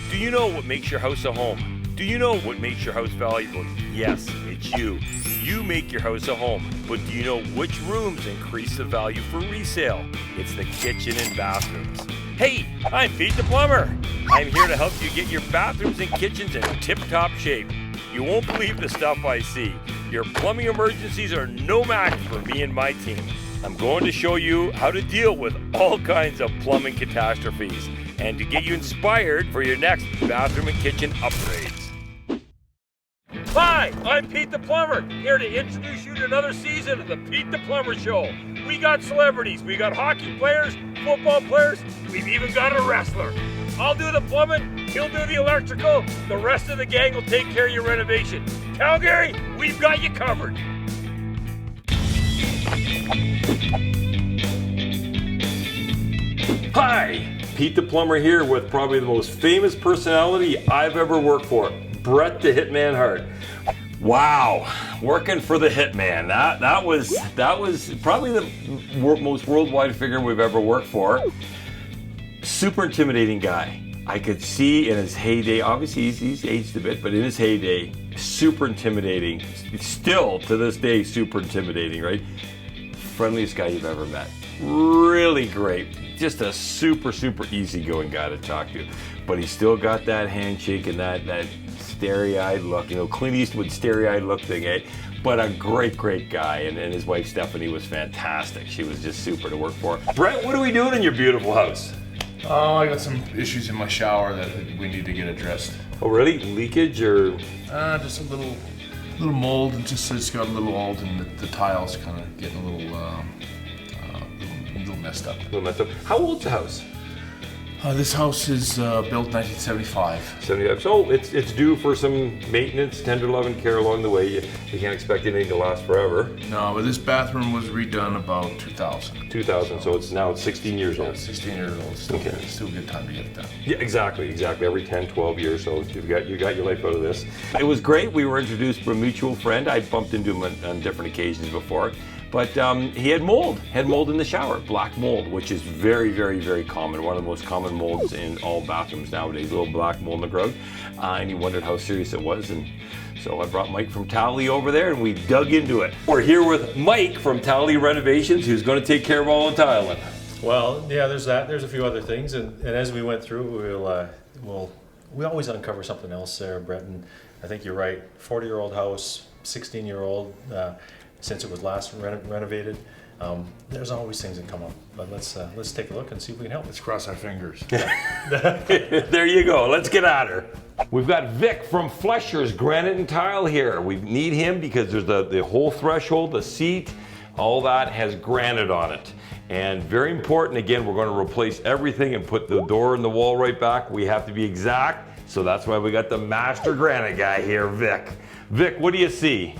Do you know what makes your house a home? Do you know what makes your house valuable? Yes, it's you. You make your house a home. But do you know which rooms increase the value for resale? It's the kitchen and bathrooms. Hey, I'm Pete the Plumber. I'm here to help you get your bathrooms and kitchens in tip-top shape. You won't believe the stuff I see. Your plumbing emergencies are no match for me and my team. I'm going to show you how to deal with all kinds of plumbing catastrophes and to get you inspired for your next bathroom and kitchen upgrades. Hi, I'm Pete the Plumber, here to introduce you to another season of the Pete the Plumber Show. We got celebrities, we got hockey players, football players, we've even got a wrestler. I'll do the plumbing, he'll do the electrical, the rest of the gang will take care of your renovation. Calgary, we've got you covered. Hi, Pete the Plumber here with probably the most famous personality I've ever worked for, Bret the Hitman Hart. Wow, working for the Hitman. That was probably the most worldwide figure we've ever worked for. Super intimidating guy. I could see in his heyday, obviously he's aged a bit, but in his heyday, super intimidating. Still to this day, super intimidating, right? Friendliest guy you've ever met. Really great. Just a super easygoing guy to talk to. But he's still got that handshake and that starry-eyed look, you know, Clint Eastwood starry-eyed look thing, eh? But a great guy, and his wife Stephanie was fantastic. She was just super to work for. Bret, what are we doing in your beautiful house? Oh, I got some issues in my shower that we need to get addressed. Oh really? Leakage or? Just a little mold, and it's got a little old, and the tiles kind of getting a little messed up. A little messed up. How old's the house? This house is built 1975. 75. So it's due for some maintenance, tender love and care along the way. You can't expect anything to last forever. No, but this bathroom was redone about 2000. 2000, so it's 16 years old. 16 years old. Still, okay. Still a good time to get it done. Yeah, exactly. Every 10, 12 years, so you got your life out of this. It was great. We were introduced to a mutual friend. I bumped into him on different occasions before. But he had mold in the shower, black mold, which is very common. One of the most common molds in all bathrooms nowadays, a little black mold in the grout. And he wondered how serious it was. And so I brought Mike from Tally over there and we dug into it. We're here with Mike from Tally Renovations, who's going to take care of all the tiling. Well, yeah, there's that. There's a few other things. And as we went through, we always uncover something else there, Bret. And I think you're right. 40-year-old house, 16-year-old. Since it was last renovated, there's always things that come up. But let's take a look and see if we can help. Let's cross our fingers. There you go. Let's get at her. We've got Vic from Flesher's Granite and Tile here. We need him because there's the whole threshold, the seat, all that has granite on it. And very important, again, we're going to replace everything and put the door and the wall right back. We have to be exact, so that's why we got the master granite guy here, Vic. Vic, what do you see?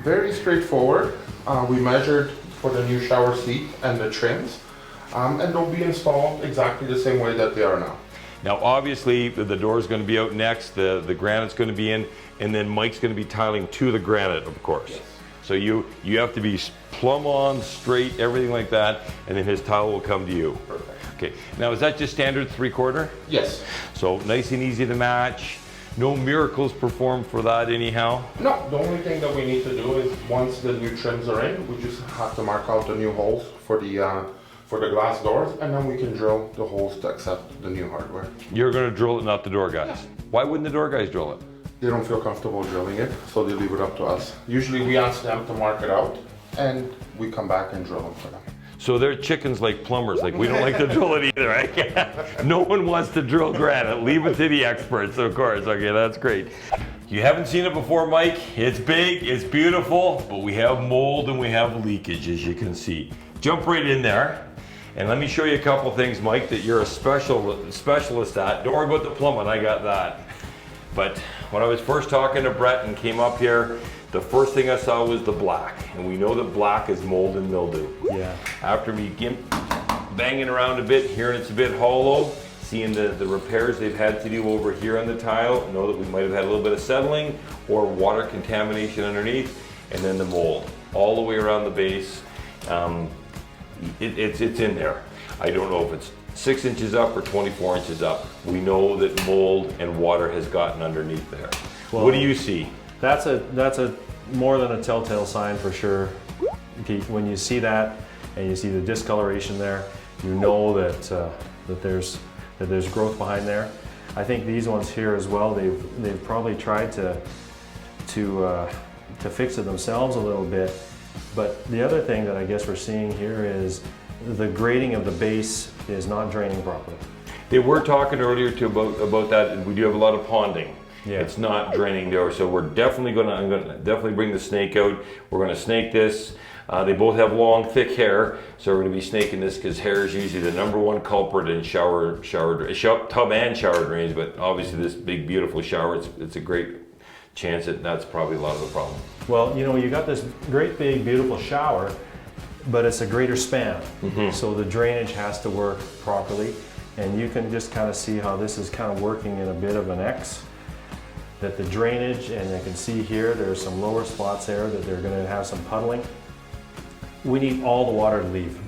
Very straightforward. We measured for the new shower seat and the trims, and they'll be installed exactly the same way that they are now. Now obviously the door is going to be out next, the granite's going to be in, and then Mike's going to be tiling to the granite, of course. Yes. So you have to be plumb on, straight, everything like that, and then his tile will come to you. Perfect. Okay, now is that just standard 3/4? Yes. So nice and easy to match. No miracles performed for that anyhow? No, the only thing that we need to do is once the new trims are in, we just have to mark out the new holes for the glass doors, and then we can drill the holes to accept the new hardware. You're going to drill it, not the door guys? Yeah. Why wouldn't the door guys drill it? They don't feel comfortable drilling it, so they leave it up to us. Usually we ask them to mark it out, and we come back and drill them for them. So they're chickens like plumbers, like we don't like to drill it either, right? No one wants to drill granite, leave it to the experts, of course. Okay, that's great. You haven't seen it before, Mike. It's big, it's beautiful, but we have mold and we have leakage, as you can see. Jump right in there, and let me show you a couple things, Mike, that you're a specialist at. Don't worry about the plumbing, I got that. But when I was first talking to Bret and came up here, the first thing I saw was the black, and we know that black is mold and mildew. Yeah. After me banging around a bit, hearing it's a bit hollow, seeing the repairs they've had to do over here on the tile, know that we might have had a little bit of settling or water contamination underneath, and then the mold all the way around the base. It's in there. I don't know if it's 6 inches up or 24 inches up, we know that mold and water has gotten underneath there. Well, what do you see? That's a more than a telltale sign for sure, Pete. When you see that and you see the discoloration there, you know that there's growth behind there. I think these ones here as well, they've probably tried to fix it themselves a little bit. But the other thing that I guess we're seeing here is the grading of the base is not draining properly. They were talking earlier about that, and we do have a lot of ponding. Yeah. It's not draining there, so we're definitely I'm gonna definitely bring the snake out. We're gonna snake this. They both have long, thick hair, so we're gonna be snaking this because hair is usually the #1 culprit in tub and shower drains. But obviously, this big, beautiful shower, it's a great chance that's probably a lot of the problem. Well, you know, you got this great big beautiful shower, but it's a greater span. So the drainage has to work properly, and you can just kind of see how this is kind of working in a bit of an X, that the drainage, and you can see here there's some lower spots there that they're going to have some puddling. We need all the water to leave.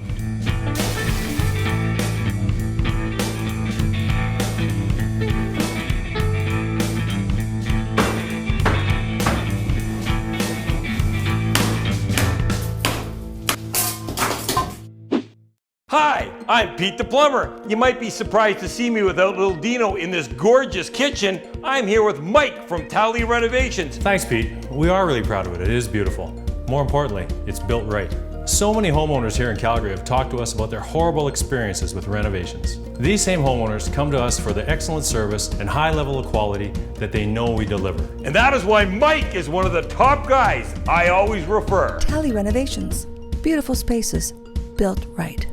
Hi, I'm Pete the Plumber. You might be surprised to see me without little Dino in this gorgeous kitchen. I'm here with Mike from Tally Renovations. Thanks, Pete. We are really proud of it. It is beautiful. More importantly, it's built right. So many homeowners here in Calgary have talked to us about their horrible experiences with renovations. These same homeowners come to us for the excellent service and high level of quality that they know we deliver. And that is why Mike is one of the top guys I always refer. Tally Renovations. Beautiful spaces, built right.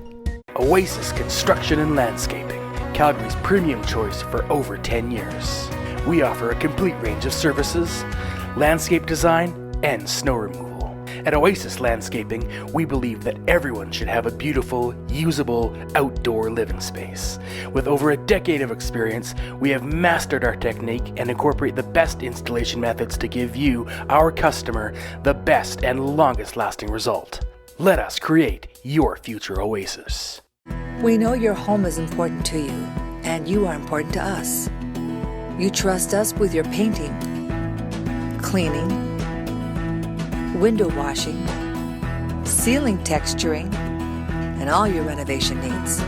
Oasis Construction and Landscaping, Calgary's premium choice for over 10 years. We offer a complete range of services, landscape design, and snow removal. At Oasis Landscaping, we believe that everyone should have a beautiful, usable, outdoor living space. With over a decade of experience, we have mastered our technique and incorporate the best installation methods to give you, our customer, the best and longest lasting result. Let us create your future oasis. We know your home is important to you, and you are important to us. You trust us with your painting, cleaning, window washing, ceiling texturing, and all your renovation needs.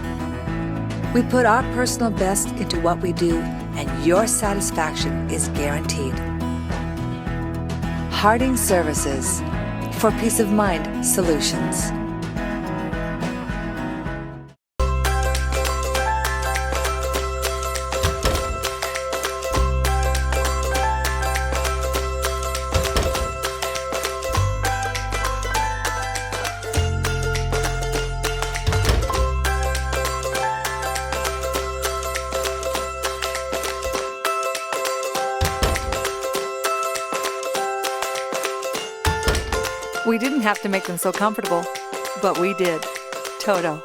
We put our personal best into what we do, and your satisfaction is guaranteed. Harding Services, for peace of mind solutions. We didn't have to make them so comfortable, but we did. Toto.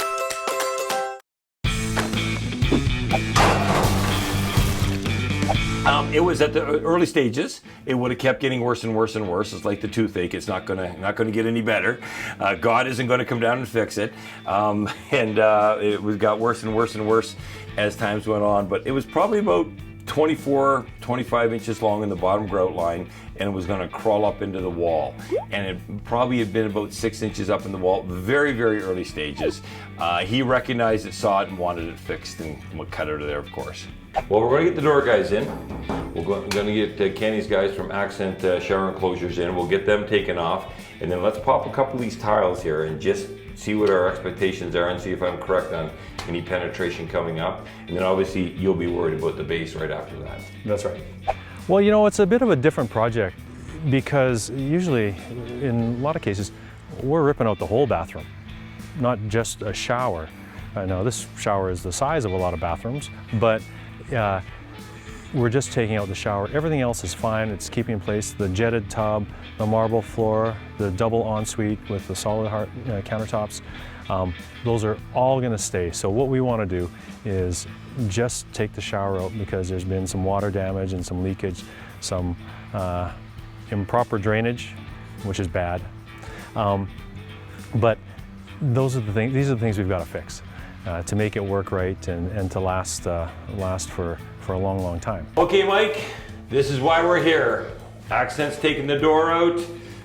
It was at the early stages. It would have kept getting worse and worse and worse. It's like the toothache. It's not gonna get any better. God isn't going to come down and fix it. It got worse and worse and worse as times went on. But it was probably about 24, 25 inches long in the bottom grout line, and it was going to crawl up into the wall. And it probably had been about 6 inches up in the wall, very, very early stages. He recognized it, saw it, and wanted it fixed, and we'll cut it out of there, of course. Well, we're going to get the door guys in. We're going to get Kenny's guys from Accent Shower Enclosures in. We'll get them taken off, and then let's pop a couple of these tiles here and just see what our expectations are and see if I'm correct on any penetration coming up. And then obviously you'll be worried about the base right after that. That's right. Well, you know, it's a bit of a different project because usually, in a lot of cases, we're ripping out the whole bathroom, not just a shower. Now, this shower is the size of a lot of bathrooms, but we're just taking out the shower. Everything else is fine. It's keeping in place the jetted tub, the marble floor, the double ensuite with the solid Hart countertops. Those are all going to stay. So what we want to do is just take the shower out because there's been some water damage and some leakage, some improper drainage, which is bad. But those are the things. These are the things we've got to fix. to make it work right and to last for a long, long time. Okay, Mike, this is why we're here. Accent's taking the door out.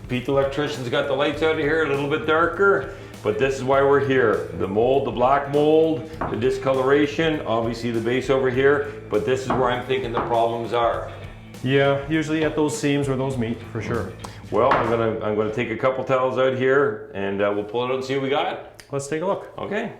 Pete the electrician's got the lights out of here, a little bit darker, but this is why we're here. The mold, the black mold, the discoloration, obviously the base over here, but this is where I'm thinking the problems are. Yeah, usually at those seams where those meet, for sure. Well, I'm gonna take a couple towels out here and we'll pull it out and see what we got. Let's take a look. Okay.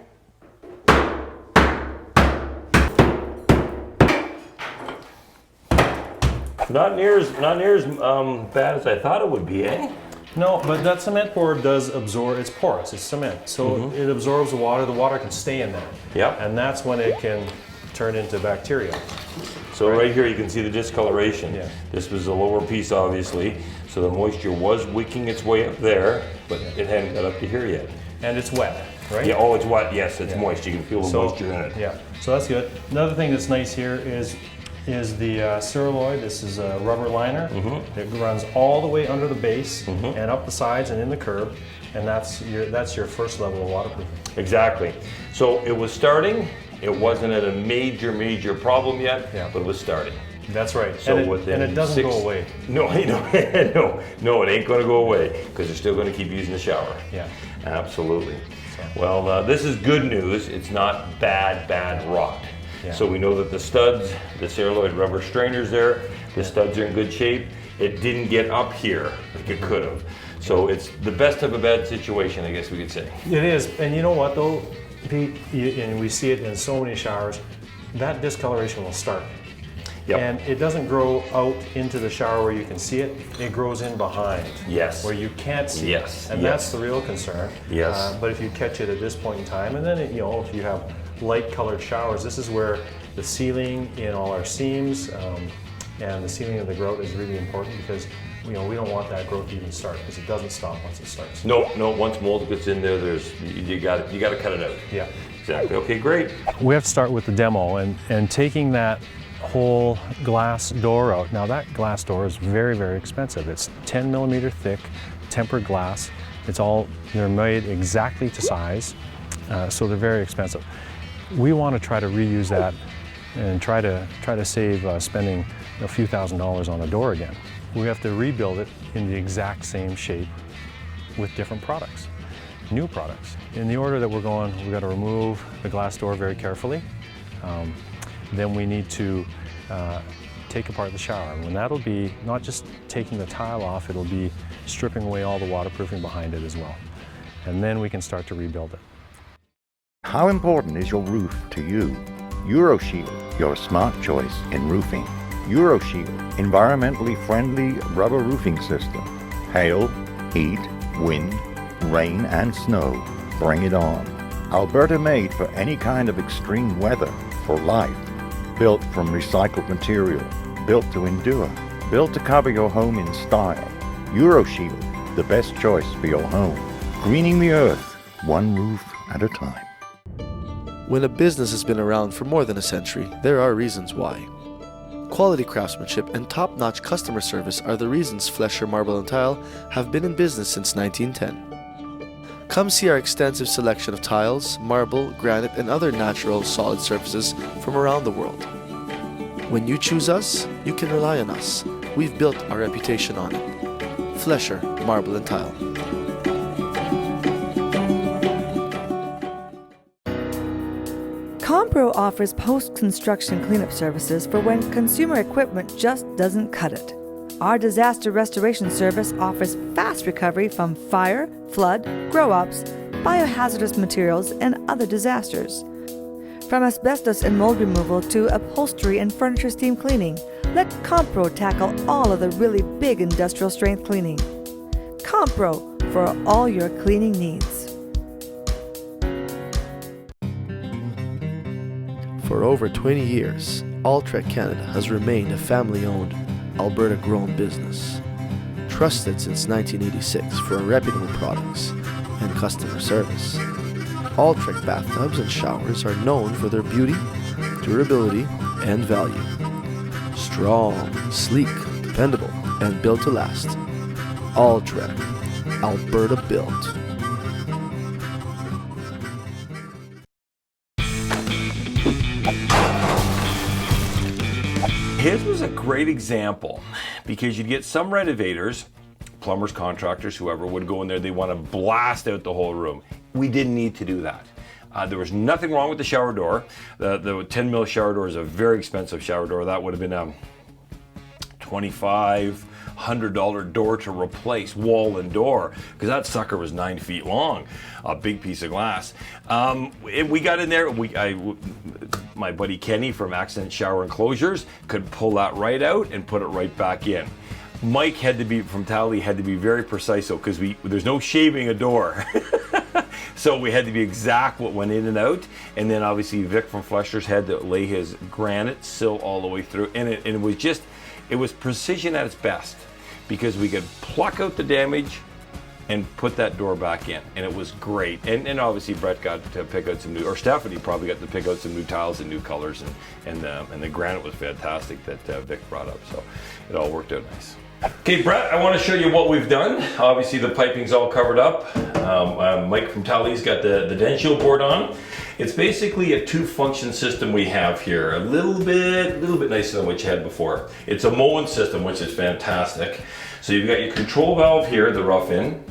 Not near as bad as I thought it would be, eh? No, but that cement board does absorb, it's porous, it's cement. So it absorbs the water can stay in there. Yep. And that's when it can turn into bacteria. So right here you can see the discoloration. Yeah. This was the lower piece obviously, so the moisture was wicking its way up there, but it hadn't got up to here yet. And it's wet, right? Yeah, oh, it's wet, yes, it's Yeah. moist, you can feel the moisture in it. Yeah, so that's good. Another thing that's nice here is the Ceraloid. This is a rubber liner. It runs all the way under the base and up the sides and in the curb, and that's your first level of waterproofing. Exactly. So it was starting, it wasn't at a major problem yet, Yeah. but it was starting. That's right. So and within it doesn't go away. No, no, it ain't gonna go away, because you're still gonna keep using the shower. Yeah. Absolutely. Well, this is good news. It's not bad rot. Yeah. So we know that the studs, the Ceraloid rubber strainers there, the studs are in good shape. It didn't get up here like it could have. So it's the best of a bad situation, I guess we could say. It is, and you know what though, Pete, and we see it in so many showers, that discoloration will start. Yep. And it doesn't grow out into the shower where you can see it, it grows in behind. Yes. Where you can't see Yes. it. And Yes. that's the real concern. Yes. But if you catch it at this point in time, and then if you have light colored showers, this is where the sealing in all our seams and the sealing of the grout is really important, because we don't want that growth to even start, because it doesn't stop once it starts. No, once mold gets in there, you got to cut it out. Yeah. Exactly. Okay, great. We have to start with the demo and taking that whole glass door out. Now that glass door is very, very expensive. It's 10 millimeter thick, tempered glass. They're made exactly to size, so they're very expensive. We want to try to reuse that and try to save spending a few $1,000s on a door again. We have to rebuild it in the exact same shape with different products, new products. In the order that we're going, we've got to remove the glass door very carefully. Then we need to take apart the shower. And that'll be not just taking the tile off, it'll be stripping away all the waterproofing behind it as well. And then we can start to rebuild it. How important is your roof to you? EuroShield, your smart choice in roofing. EuroShield, environmentally friendly rubber roofing system. Hail, heat, wind, rain and snow. Bring it on. Alberta made for any kind of extreme weather, for life. Built from recycled material, built to endure, built to cover your home in style. EuroShield, the best choice for your home. Greening the earth, one roof at a time. When a business has been around for more than a century, there are reasons why. Quality craftsmanship and top-notch customer service are the reasons Flesher Marble and Tile have been in business since 1910. Come see our extensive selection of tiles, marble, granite, and other natural solid surfaces from around the world. When you choose us, you can rely on us. We've built our reputation on it. Flesher Marble and Tile. Compro offers post-construction cleanup services for when consumer equipment just doesn't cut it. Our disaster restoration service offers fast recovery from fire, flood, grow-ops, biohazardous materials, and other disasters. From asbestos and mold removal to upholstery and furniture steam cleaning, let Compro tackle all of the really big industrial strength cleaning. Compro, for all your cleaning needs. For over 20 years, Alltrek Canada has remained a family-owned, Alberta-grown business. Trusted since 1986 for reputable products and customer service. Alltrek bathtubs and showers are known for their beauty, durability, and value. Strong, sleek, dependable, and built to last. Alltrek, Alberta built. His was a great example because you'd get some renovators, plumbers, contractors, whoever would go in there, they want to blast out the whole room. We didn't need to do that. There was nothing wrong with the shower door. The 10 mil shower door is a very expensive shower door. That would have been a $2,500 door to replace, wall and door, because that sucker was 9 feet long, a big piece of glass. We got in there, my buddy Kenny from Accent Shower Enclosures could pull that right out and put it right back in. Mike from Tally had to be very precise though, because there's no shaving a door. So we had to be exact what went in and out, and then obviously Vic from Fletcher's had to lay his granite sill all the way through, and it was precision at its best, because we could pluck out the damage and put that door back in, and it was great. And obviously Bret got to pick out some new, or Stephanie probably got to pick out some new tiles and new colors, and the granite was fantastic that Vic brought up, so it all worked out nice. Okay, Bret, I want to show you what we've done. Obviously the piping's all covered up. Mike from Tally's got the Denshield board on. It's basically a two-function system we have here. A little bit nicer than what you had before. It's a mowing system, which is fantastic. So you've got your control valve here, the rough in.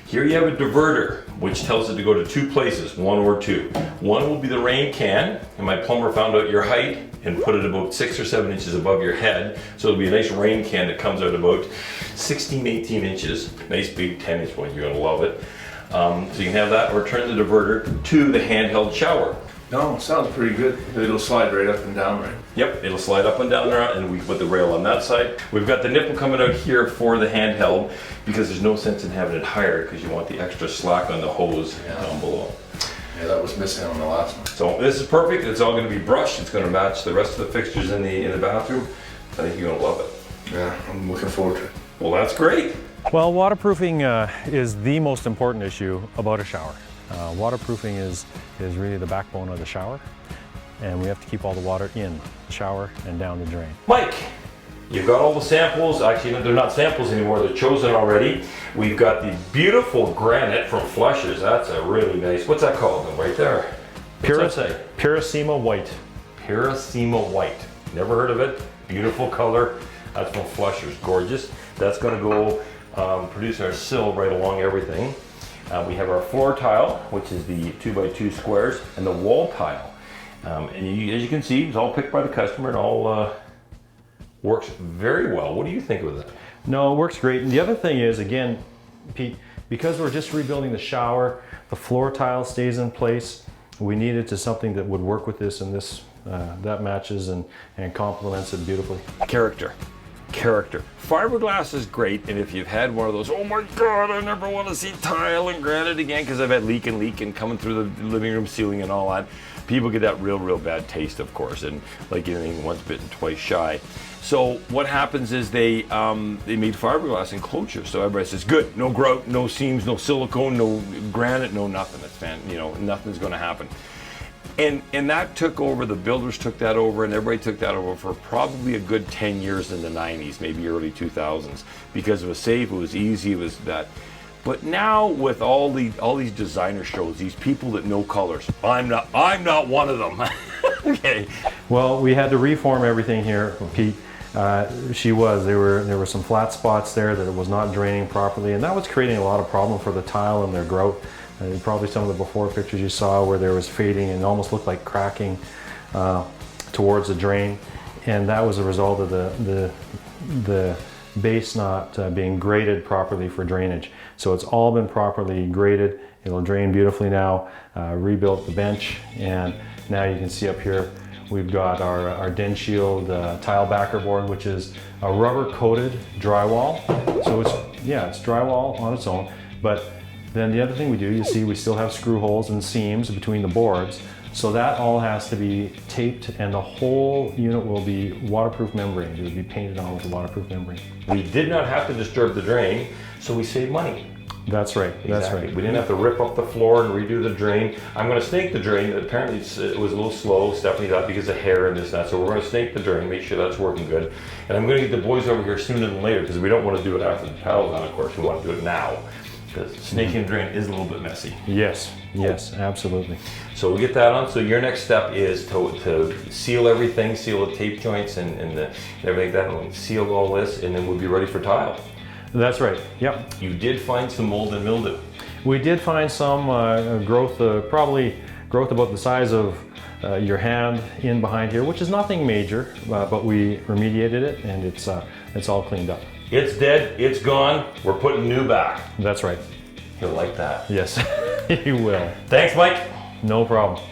Here you have a diverter, which tells it to go to two places, one or two. One will be the rain can, and my plumber found out your height and put it about 6 or 7 inches above your head. So it'll be a nice rain can that comes out about 16, 18 inches. Nice big 10-inch one, you're gonna love it. So you can have that, or turn the diverter to the handheld shower. No, it sounds pretty good. It'll slide right up and down, right? Yep, it'll slide up and down there, and we put the rail on that side. We've got the nipple coming out here for the handheld, because there's no sense in having it higher, because you want the extra slack on the hose down below. Yeah, that was missing on the last one. So this is perfect. It's all going to be brushed. It's going to match the rest of the fixtures in the bathroom. I think you're going to love it. Yeah, I'm looking forward to it. Well, that's great. Well, waterproofing is the most important issue about a shower. Waterproofing is really the backbone of the shower, and we have to keep all the water in the shower and down the drain. Mike, you've got all the samples. Actually, they're not samples anymore. They're chosen already. We've got the beautiful granite from Fletcher's. That's a really nice, what's that called? Right there. What's that say? Purissima White. Purissima White. Never heard of it. Beautiful color. That's from Fletcher's. Gorgeous. That's going to go produce our sill right along everything. We have our floor tile, which is the 2x2 squares, and the wall tile. As you can see, it's all picked by the customer, and all works very well. What do you think of that? No, it works great. And the other thing is, again, Pete, because we're just rebuilding the shower, the floor tile stays in place. We needed to something that would work with this, and this that matches and complements it beautifully. Character. Fiberglass is great, and if you've had one of those, oh my God, I never want to see tile and granite again, because I've had leak and coming through the living room ceiling and all that, people get that real bad taste, of course, and like anything, once bitten, twice shy. So what happens is they made fiberglass enclosures, so everybody says, good, no grout, no seams, no silicone, no granite, no nothing. That's nothing's going to happen. And that took over, the builders took that over, and everybody took that over for probably a good 10 years in the 90s, maybe early 2000s, because it was safe, it was easy, it was that. But now with all these designer shows, these people that know colors, I'm not one of them. Okay. Well, we had to reform everything here, Pete. There were some flat spots there that it was not draining properly, and that was creating a lot of problem for the tile and their growth. Probably some of the before pictures you saw where there was fading and almost looked like cracking towards the drain, and that was a result of the base not being graded properly for drainage. So it's all been properly graded. It'll drain beautifully now. Rebuilt the bench, and now you can see up here we've got our Denshield tile backer board, which is a rubber coated drywall. So it's drywall on its own, but then the other thing we do, you see we still have screw holes and seams between the boards. So that all has to be taped, and the whole unit will be waterproof membrane. It will be painted on with a waterproof membrane. We did not have to disturb the drain, so we saved money. That's right, that's exactly. right. We didn't have to rip up the floor and redo the drain. I'm going to snake the drain. Apparently it was a little slow, Stephanie thought, because of hair and this and that. So we're going to snake the drain, make sure that's working good. And I'm going to get the boys over here sooner than later, because we don't want to do it after the tile's on, of course. We want to do it now. Because snaking the drain is a little bit messy. Yes, yes, absolutely. So we get that on. So your next step is to seal everything, seal the tape joints and everything like that. We'll seal all this, and then we'll be ready for tile. That's right, yep. You did find some mold and mildew. We did find some growth, probably growth about the size of your hand in behind here, which is nothing major, but we remediated it and it's all cleaned up. It's dead, it's gone, we're putting new back. That's right. He'll like that. Yes, he will. Thanks, Mike. No problem.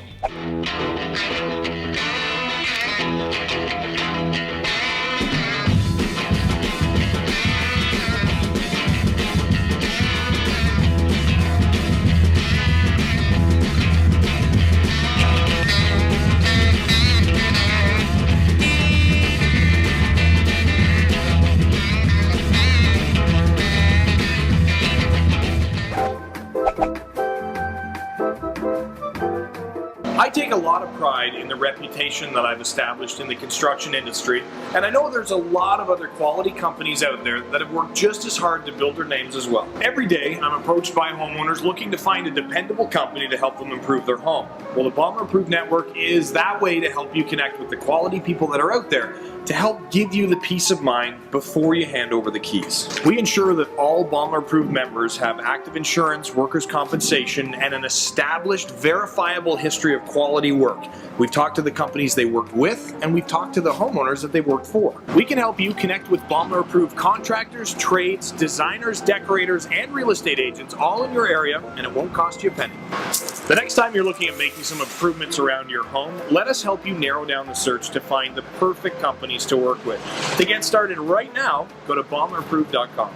I take a lot of pride in the reputation that I've established in the construction industry, and I know there's a lot of other quality companies out there that have worked just as hard to build their names as well. Every day, I'm approached by homeowners looking to find a dependable company to help them improve their home. Well, the Bomber Approved Network is that way to help you connect with the quality people that are out there to help give you the peace of mind before you hand over the keys. We ensure that all Bomber Approved members have active insurance, workers' compensation, and an established, verifiable history of quality work. We've talked to the companies they worked with, and we've talked to the homeowners that they worked for. We can help you connect with Bomber Approved contractors, trades, designers, decorators, and real estate agents all in your area, and it won't cost you a penny. The next time you're looking at making some improvements around your home, let us help you narrow down the search to find the perfect companies to work with. To get started right now, go to bomberapproved.com.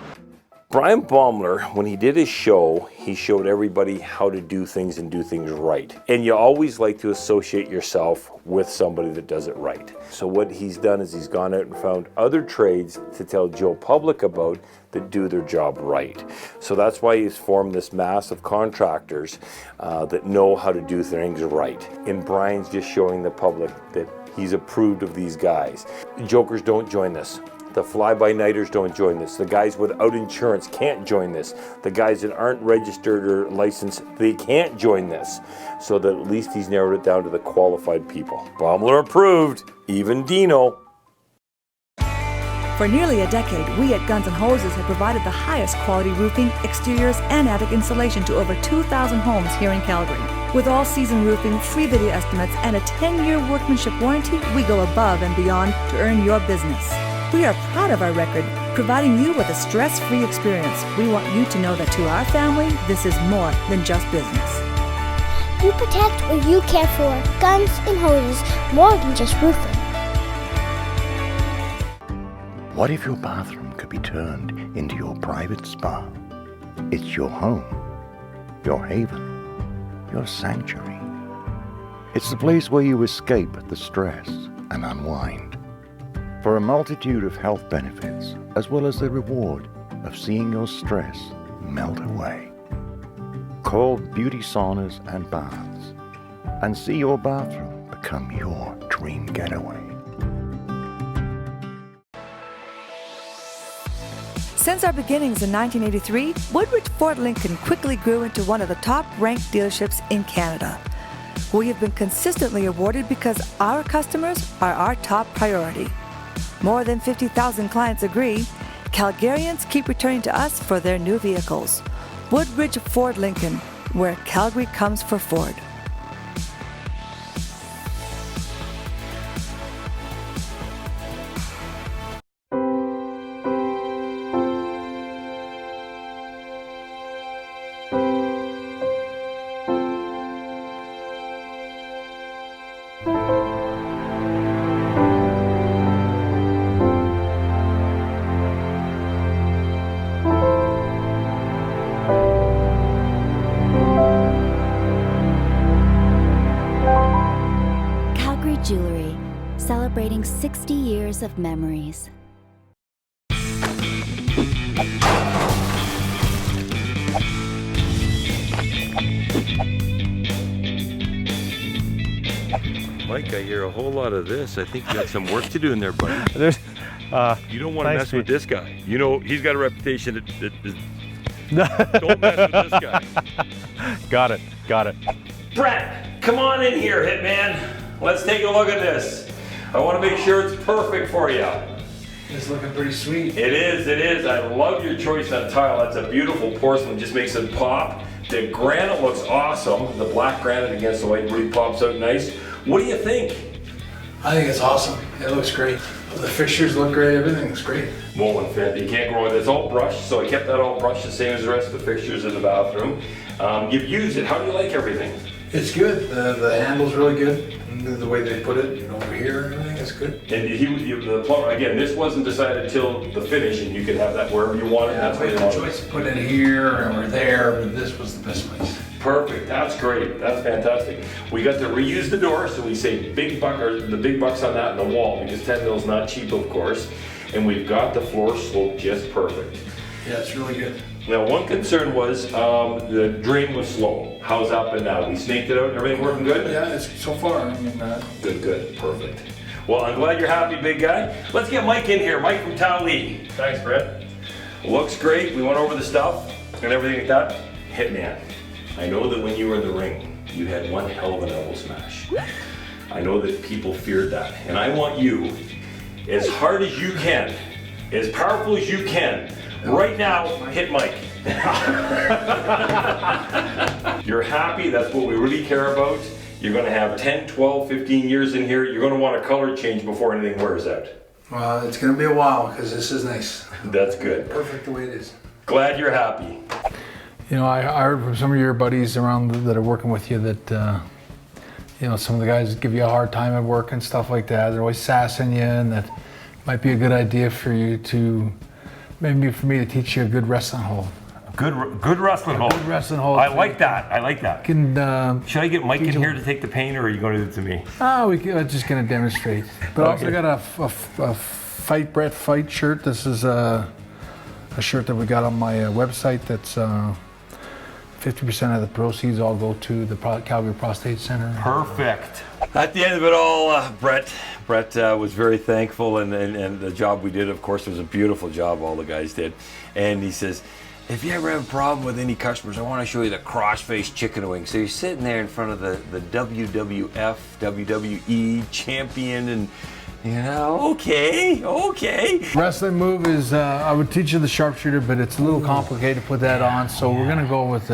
Brian Baumler, when he did his show, he showed everybody how to do things and do things right. And you always like to associate yourself with somebody that does it right. So what he's done is he's gone out and found other trades to tell Joe Public about that do their job right. So that's why he's formed this mass of contractors that know how to do things right. And Brian's just showing the public that he's approved of these guys. Jokers don't join this. The fly-by-nighters don't join this. The guys without insurance can't join this. The guys that aren't registered or licensed, they can't join this. So that at least he's narrowed it down to the qualified people. Baumler approved, even Dino. For nearly a decade, we at Guns N' Hoses have provided the highest quality roofing, exteriors, and attic insulation to over 2,000 homes here in Calgary. With all-season roofing, free video estimates, and a 10-year workmanship warranty, we go above and beyond to earn your business. We are proud of our record, providing you with a stress-free experience. We want you to know that to our family, this is more than just business. You protect what you care for. Guns and Hoses, more than just roofing. What if your bathroom could be turned into your private spa? It's your home, your haven, your sanctuary. It's the place where you escape the stress and unwind. For a multitude of health benefits, as well as the reward of seeing your stress melt away. Call Beauty Saunas and Baths and see your bathroom become your dream getaway. Since our beginnings in 1983, Woodridge Ford Lincoln quickly grew into one of the top-ranked dealerships in Canada. We have been consistently awarded because our customers are our top priority. More than 50,000 clients agree. Calgarians keep returning to us for their new vehicles. Woodridge Ford Lincoln, where Calgary comes for Ford. Jewelry, celebrating 60 years of memories. Mike, I hear a whole lot of this. I think you got some work to do in there, buddy. There's, you don't want to mess with this guy. You know, he's got a reputation that is Don't mess with this guy. Got it. Bret, come on in here, Hitman. Let's take a look at this. I want to make sure it's perfect for you. It's looking pretty sweet. It is. I love your choice on tile. That's a beautiful porcelain, just makes it pop. The granite looks awesome. The black granite against the white really pops out nice. What do you think? I think it's awesome. It looks great. The fixtures look great. Everything looks great. Won't fit. You can't go with it. It's all brushed, so I kept that all brushed the same as the rest of the fixtures in the bathroom. You've used it. How do you like everything? It's good. The handle's really good. And the way they put it, over here and everything is good. And the plumber, again, this wasn't decided till the finish, and you could have that wherever you want it. Yeah, that's I what you had want. the choice to put it here or there, but this was the best place. Perfect. That's great. That's fantastic. We got to reuse the door, so we save the big bucks on that in the wall because 10 mil is not cheap, of course. And we've got the floor sloped just perfect. Yeah, it's really good. Now, one concern was the drain was slow. How's that been now? We snaked it out and everything working good? Yeah, it's so far. I mean, Good. Perfect. Well, I'm glad you're happy, big guy. Let's get Mike in here. Mike from Towley. Thanks, Bret. Looks great. We went over the stuff and everything like that. Hitman, I know that when you were in the ring, you had one hell of an elbow smash. I know that people feared that. And I want you, as hard as you can, as powerful as you can, right now, hit Mike. You're happy, that's what we really care about. You're gonna have 10, 12, 15 years in here. You're gonna want a color change before anything wears out. well, it's going to be a while because this is nice. That's good. Perfect the way it is. Glad you're happy. I heard from some of your buddies around that are working with you that, some of the guys give you a hard time at work and stuff like that. They're always sassing you, and that might be a good idea for you to, maybe for me to teach you a good wrestling hold. Good wrestling hold. Good wrestling hold. I like that. Should I get Mike in here to take the paint, or are you going to do it to me? I'm just going to demonstrate. But also I got a Fight Bret Fight shirt. This is a shirt that we got on my website that's 50% of the proceeds all go to the Calgary Prostate Center. Perfect. At the end of it all, Bret was very thankful, and the job we did, of course, was a beautiful job all the guys did. And he says, if you ever have a problem with any customers, I want to show you the cross-faced chicken wing. So you're sitting there in front of the WWF, WWE champion, and okay. Wrestling move is, I would teach you the sharpshooter, but it's a little complicated to put that on. So we're gonna go with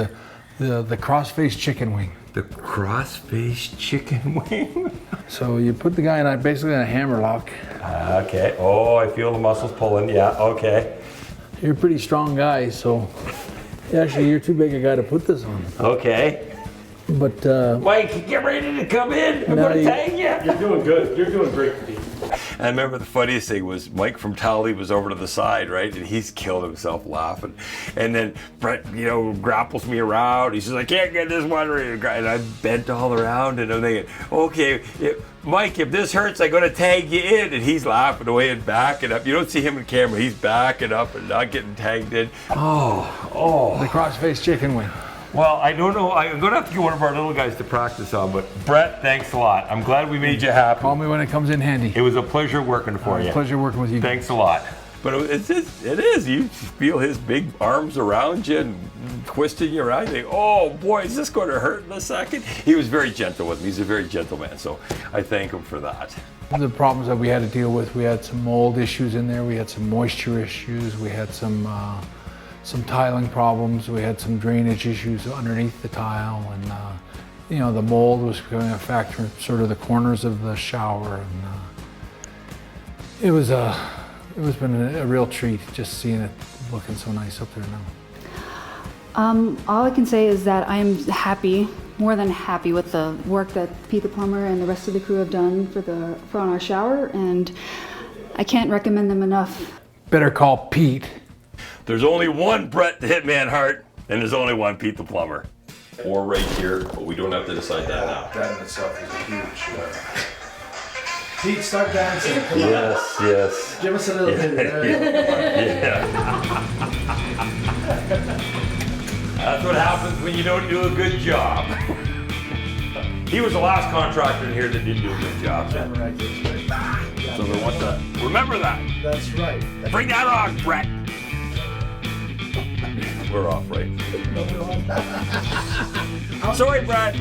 the cross-faced chicken wing. The cross-faced chicken wing? So you put the guy basically in a hammer lock. Okay. Oh, I feel the muscles pulling. Yeah, okay. You're a pretty strong guy, so actually you're too big a guy to put this on. Okay. But Mike, get ready to come in. I'm gonna tag you. You're doing good. You're doing great, Pete. I remember the funniest thing was Mike from Towley was over to the side, right? And he's killed himself laughing. And then Bret, grapples me around. He says, I can't get this one. And I bent all around and I'm thinking, okay, Mike, if this hurts, I'm going to tag you in. And he's laughing away and backing up. You don't see him in camera. He's backing up and not getting tagged in. the cross-faced chicken wing. Well, I don't know. I'm going to have to get one of our little guys to practice on. But Bret, thanks a lot. I'm glad we made you happy. Call me when it comes in handy. It was a pleasure working for you. Pleasure working with you. Thanks a lot. But it is. You feel his big arms around you and twisting you around. You think, oh boy, is this going to hurt in a second? He was very gentle with me. He's a very gentle man. So I thank him for that. The problems that we had to deal with, we had some mold issues in there. We had some moisture issues. We had some tiling problems. We had some drainage issues underneath the tile, and the mold was becoming a factor in sort of the corners of the shower, and it was been a real treat just seeing it looking so nice up there now. All I can say is that I'm happy, more than happy with the work that Pete the Plumber and the rest of the crew have done for on our shower, and I can't recommend them enough. Better call Pete. There's only one Bret the Hitman Hart, and there's only one Pete the Plumber. Or right here, but we don't have to decide that now. That in itself is a huge. Pete, start dancing. Come Yes. Give us a little bit. Yeah. That's what happens when you don't do a good job. He was the last contractor in here that didn't do a good job. So they want that. Remember that. That's right. Bring that on, Bret. We're off, right? Sorry, Bret.